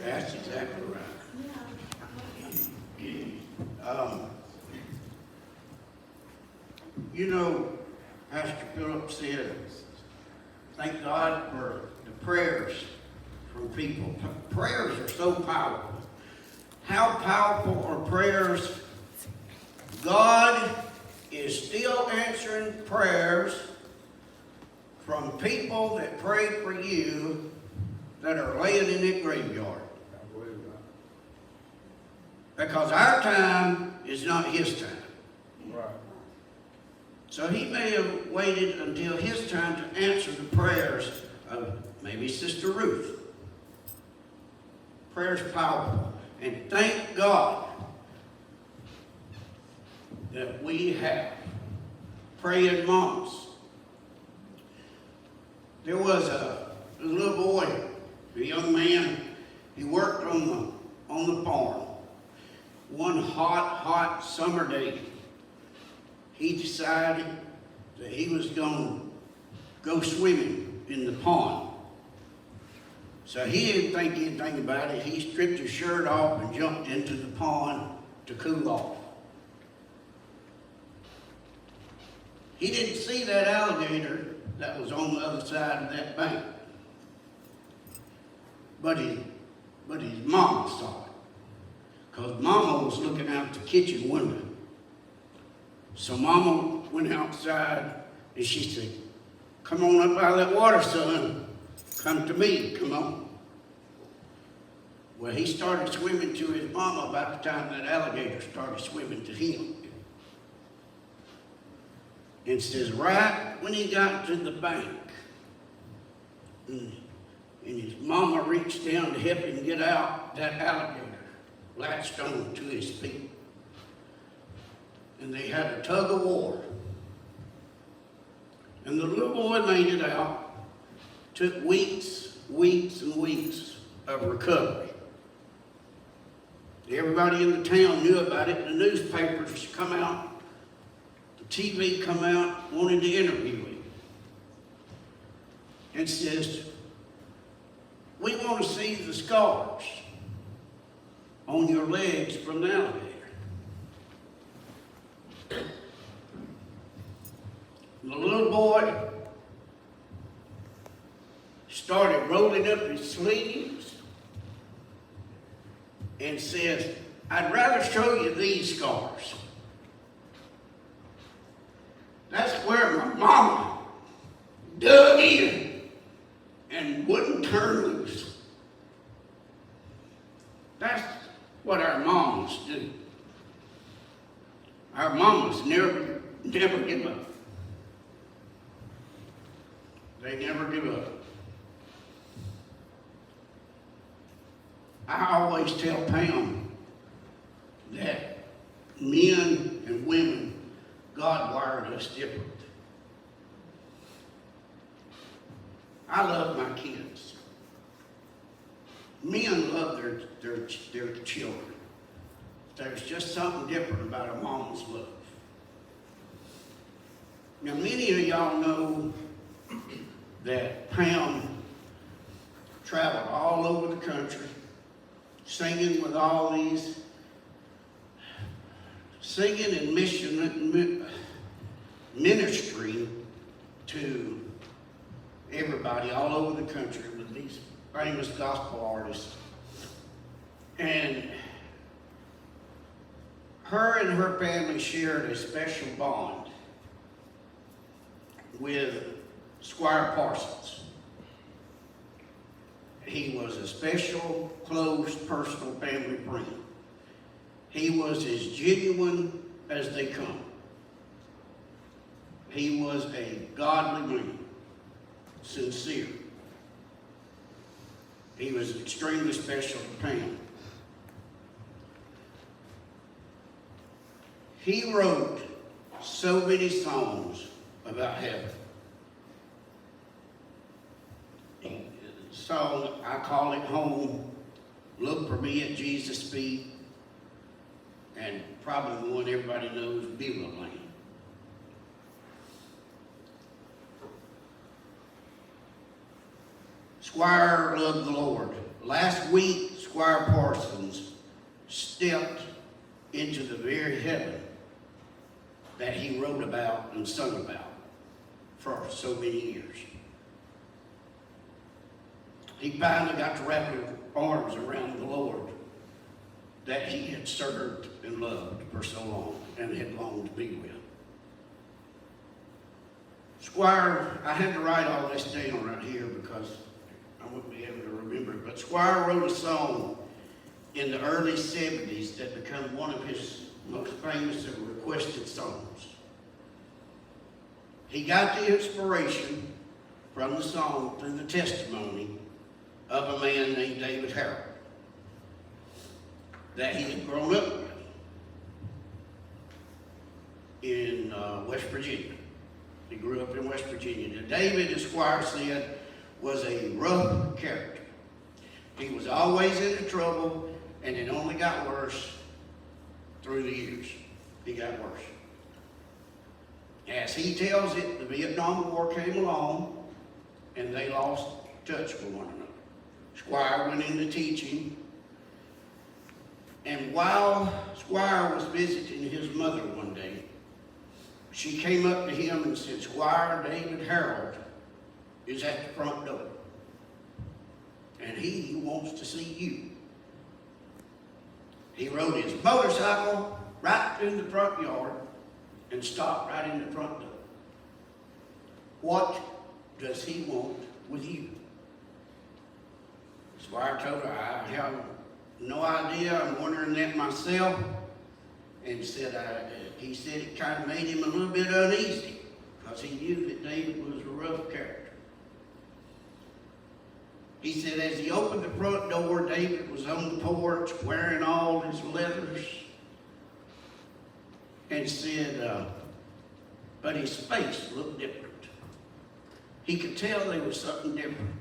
That's exactly right. You know, Pastor Philip said, thank God for the prayers from people. Prayers are so powerful. How powerful are prayers? God is still answering prayers from people that prayed for you that are laying in that graveyard. Because our time is not his time. Right. So he may have waited until his time to answer the prayers of maybe Sister Ruth. Prayer's powerful. And thank God that we have praying moms. There was a little boy, a young man, he worked on the farm. One hot summer day, he decided that he was going to go swimming in the pond. So he didn't think anything about it. He stripped his shirt off and jumped into the pond to cool off. He didn't see that alligator that was on the other side of that bank. But his mama saw it. Because Mama was looking out the kitchen window. So Mama went outside and she said, come on up out of that water, son. Come to me, come on. Well, he started swimming to his mama about the time that alligator started swimming to him. And says, right when he got to the bank, and his mama reached down to help him get out, that alligator latched on to his feet. And they had a tug of war. And the little boy made it out. Took weeks and weeks of recovery. Everybody in the town knew about it. The newspapers come out. The TV come out, wanted to interview him. And says, we want to see the scars on your legs from the alligator. The little boy started rolling up his sleeves and says, I'd rather show you these scars. That's where my mama dug in and wouldn't turn loose. That's what our mamas do. Our mamas never give up. They never give up. I always tell Pam that men and women, God wired us different. I love my kids. Men love their children. There's just something different about a mama's love. Now, many of y'all know that Pam traveled all over the country, singing with all these, singing and ministry to everybody all over the country with these famous gospel artists. And her and her family shared a special bond with Squire Parsons. He was a special, close, personal family friend. He was as genuine as they come. He was a godly man, sincere. He was extremely special to Pam. He wrote so many songs about heaven. The song, I Call It Home, Look for Me at Jesus' Feet, and probably the one everybody knows, Beulah Lane. Squire loved the Lord. Last week, Squire Parsons stepped into the very heaven that he wrote about and sung about for so many years. He finally got to wrap his arms around the Lord that he had served and loved for so long and had longed to be with. Squire, I had to write all this down right here because I wouldn't be able to remember it, but Squire wrote a song in the early 70s that became one of his most famous and requested songs. He got the inspiration from the song through the testimony of a man named David Harold that he had grown up with in West Virginia. He grew up in West Virginia. Now, David, as Squire said, was a rough character. He was always into trouble, and it only got worse through the years. He got worse. As he tells it, the Vietnam War came along, and they lost touch with one another. Squire went into teaching, and while Squire was visiting his mother one day, she came up to him and said, "Squire, David Harold is at the front door, and he wants to see you." He rode his motorcycle right in the front yard and stopped right in the front door. "What does he want with you?" Squire told her, "I have no idea. I'm wondering that myself." And said, he said it kind of made him a little bit uneasy because he knew that David was a rough character. He said as he opened the front door, David was on the porch wearing all his leathers, and said, but his face looked different. He could tell there was something different.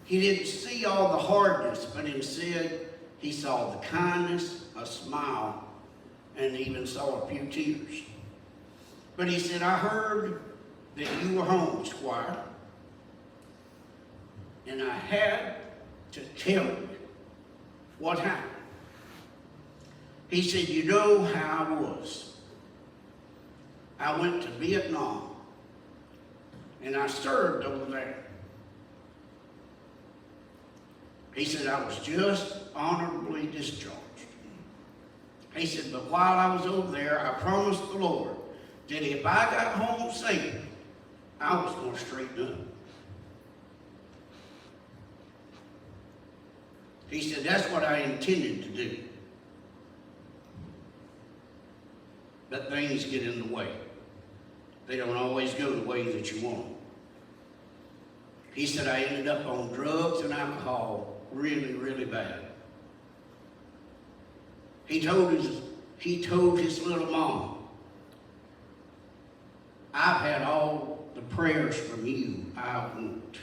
He didn't see all the hardness, but instead he saw the kindness, a smile, and even saw a few tears. But he said, "I heard that you were home, Squire, and I had to tell you what happened." He said, "You know how I was. I went to Vietnam, and I served over there." He said, "I was just honorably discharged." He said, "But while I was over there, I promised the Lord that if I got home safe, I was going to straighten up." He said, "That's what I intended to do. But things get in the way. They don't always go the way that you want." He said, "I ended up on drugs and alcohol really, really bad." He told his little mom, "I've had all the prayers from you I want.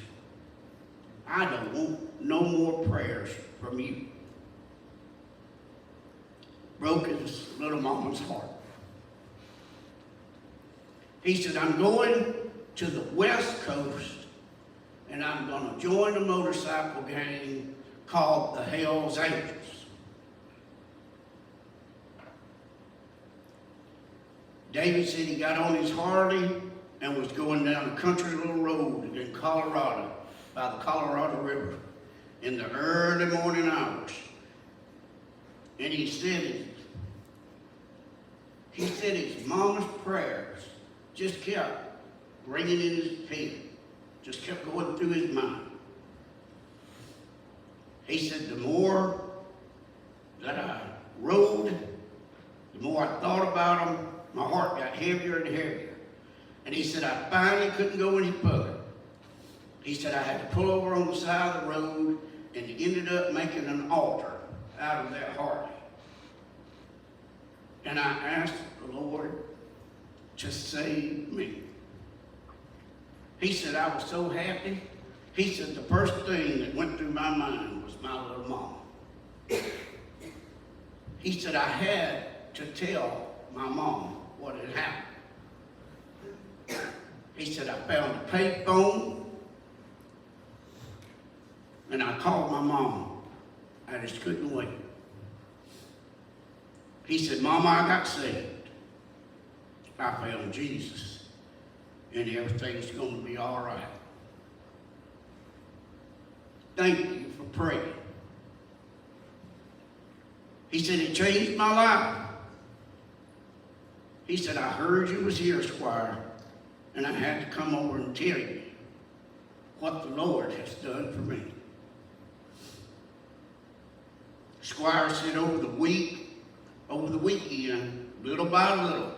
I don't want no more prayers from you." Broke his little mama's heart. He said, "I'm going to the West Coast, and I'm going to join a motorcycle gang called the Hells Angels." David said he got on his Harley and was going down a country little road in Colorado by the Colorado River in the early morning hours. And he said his mama's prayers just kept ringing in his head, just kept going through his mind. He said, "The more that I rode, the more I thought about him, my heart got heavier and heavier." And he said, "I finally couldn't go any further." He said, "I had to pull over on the side of the road and ended up making an altar out of that Harley. And I asked the Lord to save me." He said, "I was so happy." He said, "The first thing that went through my mind was my little mama." He said, "I had to tell my mom what had happened." He said, "I found a payphone, And I called my mom. I just couldn't wait. He said, Mama, I got saved. I found Jesus. And everything's going to be all right. Thank you for praying. He said, it changed my life. He said, I heard you was here, Squire, and I had to come over and tell you what the Lord has done for me. Squire said over the weekend, little by little,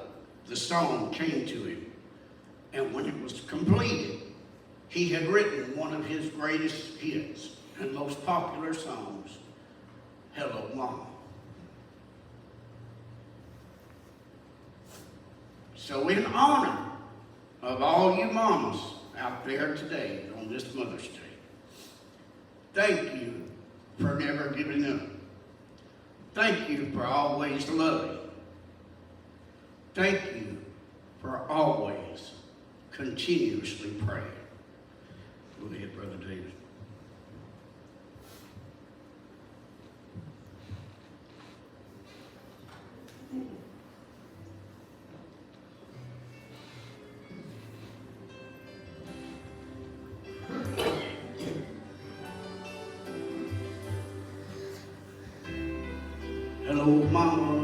the song came to him. And when it was completed, he had written one of his greatest hits and most popular songs, Hello, Mama. So in honor of all you mamas out there today on this Mother's Day, thank you for never giving up. Thank you for always loving. Thank you for always continuously praying. Go ahead, Brother David. Hello, Mama.